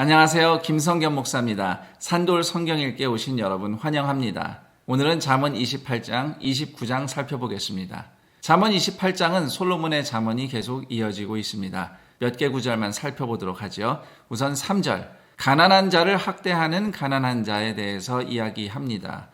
안녕하세요. 김성겸 목사입니다. 산돌 성경 읽기에 오신 여러분 환영합니다. 오늘은 잠언 28장, 29장 살펴보겠습니다. 잠언 28장은 솔로몬의 잠언이 계속 이어지고 있습니다. 몇 개 구절만 살펴보도록 하죠. 우선 3절, 가난한 자를 학대하는 가난한 자에 대해서 이야기합니다.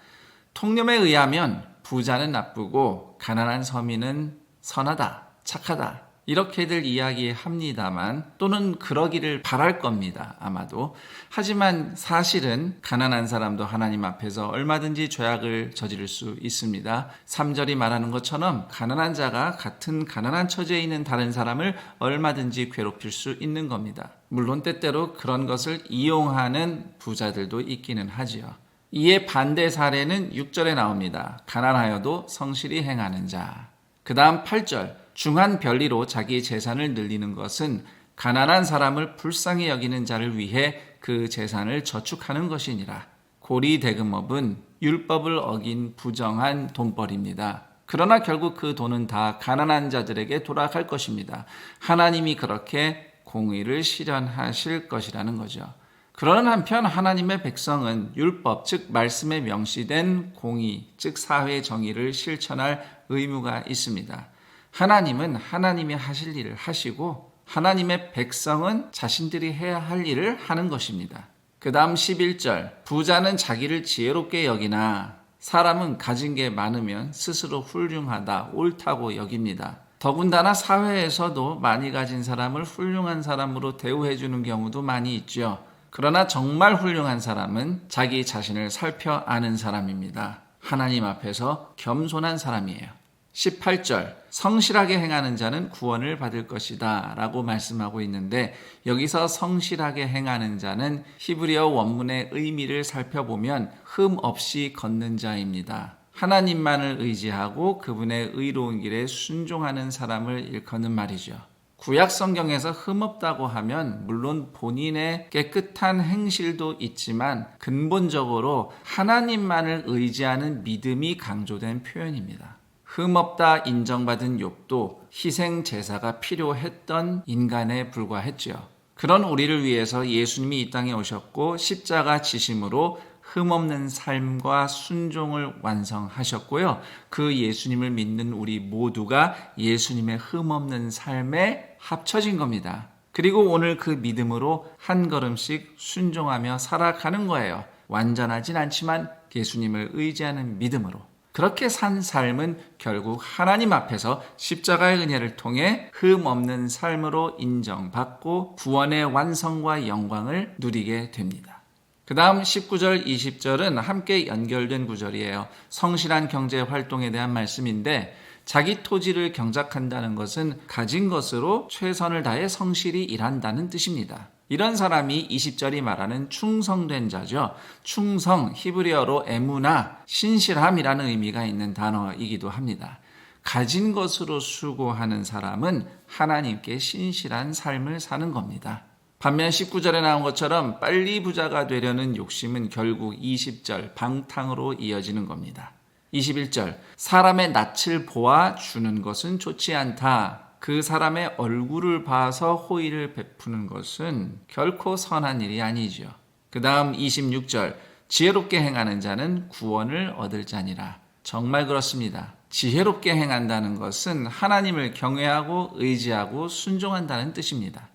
통념에 의하면 부자는 나쁘고 가난한 서민은 선하다, 착하다, 이렇게들 이야기합니다만, 또는 그러기를 바랄 겁니다. 아마도. 하지만 사실은 가난한 사람도 하나님 앞에서 얼마든지 죄악을 저지를 수 있습니다. 3절이 말하는 것처럼 가난한 자가 같은 가난한 처지에 있는 다른 사람을 얼마든지 괴롭힐 수 있는 겁니다. 물론 때때로 그런 것을 이용하는 부자들도 있기는 하지요. 이에 반대 사례는 6절에 나옵니다. 가난하여도 성실히 행하는 자. 그 다음 8절, 중한 별리로 자기 재산을 늘리는 것은 가난한 사람을 불쌍히 여기는 자를 위해 그 재산을 저축하는 것이니라. 고리대금업은 율법을 어긴 부정한 돈벌입니다. 그러나 결국 그 돈은 다 가난한 자들에게 돌아갈 것입니다. 하나님이 그렇게 공의를 실현하실 것이라는 거죠. 그러는 한편 하나님의 백성은 율법, 즉 말씀에 명시된 공의, 즉 사회 정의를 실천할 의무가 있습니다. 하나님은 하나님이 하실 일을 하시고 하나님의 백성은 자신들이 해야 할 일을 하는 것입니다. 그 다음 11절, 부자는 자기를 지혜롭게 여기나 사람은 가진 게 많으면 스스로 훌륭하다, 옳다고 여깁니다. 더군다나 사회에서도 많이 가진 사람을 훌륭한 사람으로 대우해 주는 경우도 많이 있죠. 그러나 정말 훌륭한 사람은 자기 자신을 살펴 아는 사람입니다. 하나님 앞에서 겸손한 사람이에요. 18절, 성실하게 행하는 자는 구원을 받을 것이다 라고 말씀하고 있는데, 여기서 성실하게 행하는 자는 히브리어 원문의 의미를 살펴보면 흠 없이 걷는 자입니다. 하나님만을 의지하고 그분의 의로운 길에 순종하는 사람을 일컫는 말이죠. 구약 성경에서 흠없다고 하면 물론 본인의 깨끗한 행실도 있지만 근본적으로 하나님만을 의지하는 믿음이 강조된 표현입니다. 흠없다 인정받은 욥도 희생 제사가 필요했던 인간에 불과했죠. 그런 우리를 위해서 예수님이 이 땅에 오셨고 십자가 지심으로 흠없는 삶과 순종을 완성하셨고요. 그 예수님을 믿는 우리 모두가 예수님의 흠없는 삶에 합쳐진 겁니다. 그리고 오늘 그 믿음으로 한 걸음씩 순종하며 살아가는 거예요. 완전하진 않지만 예수님을 의지하는 믿음으로. 그렇게 산 삶은 결국 하나님 앞에서 십자가의 은혜를 통해 흠 없는 삶으로 인정받고 구원의 완성과 영광을 누리게 됩니다. 그 다음 19절, 20절은 함께 연결된 구절이에요. 성실한 경제 활동에 대한 말씀인데, 자기 토지를 경작한다는 것은 가진 것으로 최선을 다해 성실히 일한다는 뜻입니다. 이런 사람이 20절이 말하는 충성된 자죠. 충성, 히브리어로 에무나, 신실함이라는 의미가 있는 단어이기도 합니다. 가진 것으로 수고하는 사람은 하나님께 신실한 삶을 사는 겁니다. 반면 19절에 나온 것처럼 빨리 부자가 되려는 욕심은 결국 20절 방탕으로 이어지는 겁니다. 21절, 사람의 낯을 보아 주는 것은 좋지 않다. 그 사람의 얼굴을 봐서 호의를 베푸는 것은 결코 선한 일이 아니죠. 그 다음 26절, 지혜롭게 행하는 자는 구원을 얻을 자니라. 정말 그렇습니다. 지혜롭게 행한다는 것은 하나님을 경외하고 의지하고 순종한다는 뜻입니다.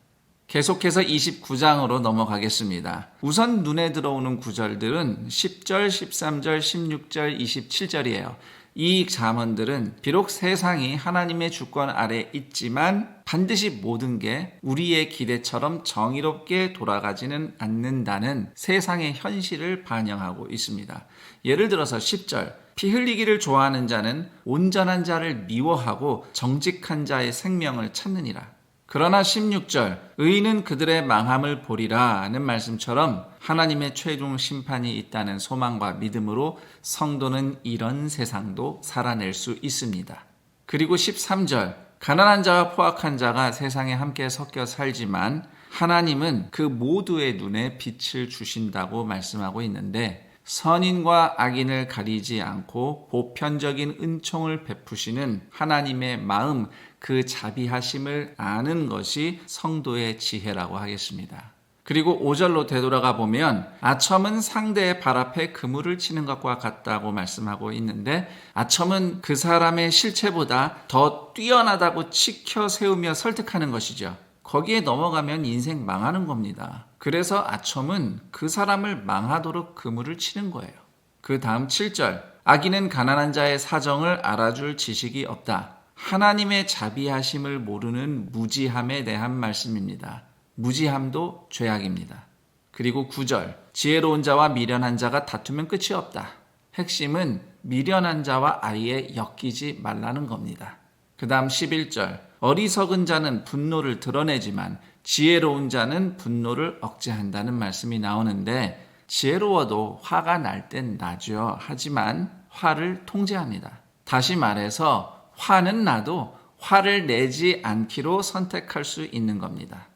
계속해서 29장으로 넘어가겠습니다. 우선 눈에 들어오는 구절들은 10절, 13절, 16절, 27절이에요. 이 잠언들은 비록 세상이 하나님의 주권 아래 있지만 반드시 모든 게 우리의 기대처럼 정의롭게 돌아가지는 않는다는 세상의 현실을 반영하고 있습니다. 예를 들어서 10절, 피 흘리기를 좋아하는 자는 온전한 자를 미워하고 정직한 자의 생명을 찾느니라. 그러나 16절, 의인은 그들의 망함을 보리라는 말씀처럼 하나님의 최종 심판이 있다는 소망과 믿음으로 성도는 이런 세상도 살아낼 수 있습니다. 그리고 13절, 가난한 자와 포악한 자가 세상에 함께 섞여 살지만 하나님은 그 모두의 눈에 빛을 주신다고 말씀하고 있는데, 선인과 악인을 가리지 않고 보편적인 은총을 베푸시는 하나님의 마음, 그 자비하심을 아는 것이 성도의 지혜라고 하겠습니다. 그리고 5절로 되돌아가 보면 아첨은 상대의 발 앞에 그물을 치는 것과 같다고 말씀하고 있는데, 아첨은 그 사람의 실체보다 더 뛰어나다고 치켜 세우며 설득하는 것이죠. 거기에 넘어가면 인생 망하는 겁니다. 그래서 아첨은 그 사람을 망하도록 그물을 치는 거예요. 그 다음 7절, 악인은 가난한 자의 사정을 알아줄 지식이 없다. 하나님의 자비하심을 모르는 무지함에 대한 말씀입니다. 무지함도 죄악입니다. 그리고 9절, 지혜로운 자와 미련한 자가 다투면 끝이 없다. 핵심은 미련한 자와 아예 엮이지 말라는 겁니다. 그 다음 11절, 어리석은 자는 분노를 드러내지만 지혜로운 자는 분노를 억제한다는 말씀이 나오는데, 지혜로워도 화가 날 땐 나죠. 하지만 화를 통제합니다. 다시 말해서 화는 나도 화를 내지 않기로 선택할 수 있는 겁니다.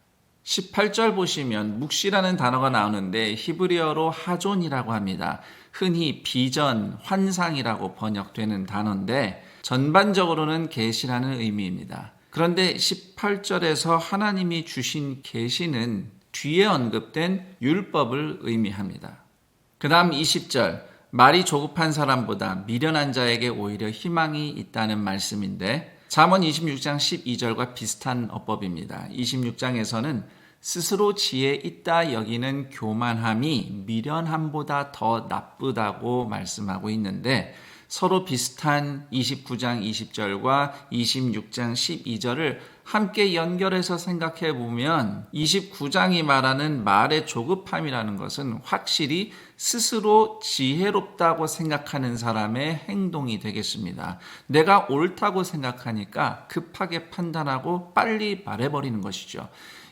18절 보시면 묵시라는 단어가 나오는데 히브리어로 하존이라고 합니다. 흔히 비전, 환상이라고 번역되는 단어인데 전반적으로는 계시라는 의미입니다. 그런데 18절에서 하나님이 주신 계시는 뒤에 언급된 율법을 의미합니다. 그 다음 20절, 말이 조급한 사람보다 미련한 자에게 오히려 희망이 있다는 말씀인데, 잠언 26장 12절과 비슷한 어법입니다. 26장에서는 스스로 지혜 있다 여기는 교만함이 미련함보다 더 나쁘다고 말씀하고 있는데, 서로 비슷한 29장 20절과 26장 12절을 함께 연결해서 생각해 보면 29장이 말하는 말의 조급함이라는 것은 확실히 스스로 지혜롭다고 생각하는 사람의 행동이 되겠습니다. 내가 옳다고 생각하니까 급하게 판단하고 빨리 말해버리는 것이죠.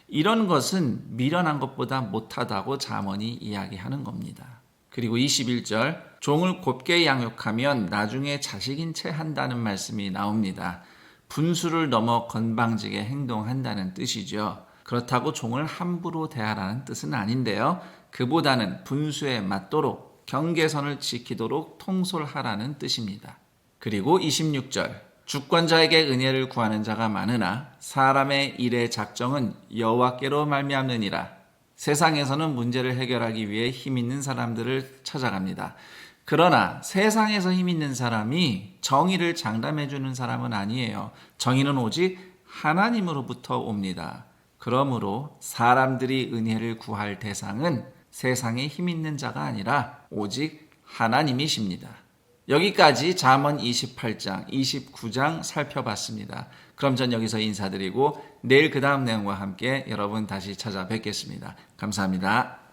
이런 것은 미련한 것보다 못하다고 잠언이 이야기하는 겁니다. 그리고 21절, 종을 곱게 양육하면 나중에 자식인 채 한다는 말씀이 나옵니다. 분수를 넘어 건방지게 행동한다는 뜻이죠. 그렇다고 종을 함부로 대하라는 뜻은 아닌데요. 그보다는 분수에 맞도록 경계선을 지키도록 통솔하라는 뜻입니다. 그리고 26절, 주권자에게 은혜를 구하는 자가 많으나 사람의 일의 작정은 여호와께로 말미암느니라. 세상에서는 문제를 해결하기 위해 힘 있는 사람들을 찾아갑니다. 그러나 세상에서 힘 있는 사람이 정의를 장담해 주는 사람은 아니에요. 정의는 오직 하나님으로부터 옵니다. 그러므로 사람들이 은혜를 구할 대상은 세상에 힘 있는 자가 아니라 오직 하나님이십니다. 여기까지 잠언 28장, 29장 살펴봤습니다. 그럼 전 여기서 인사드리고 내일 그 다음 내용과 함께 여러분 다시 찾아뵙겠습니다. 감사합니다.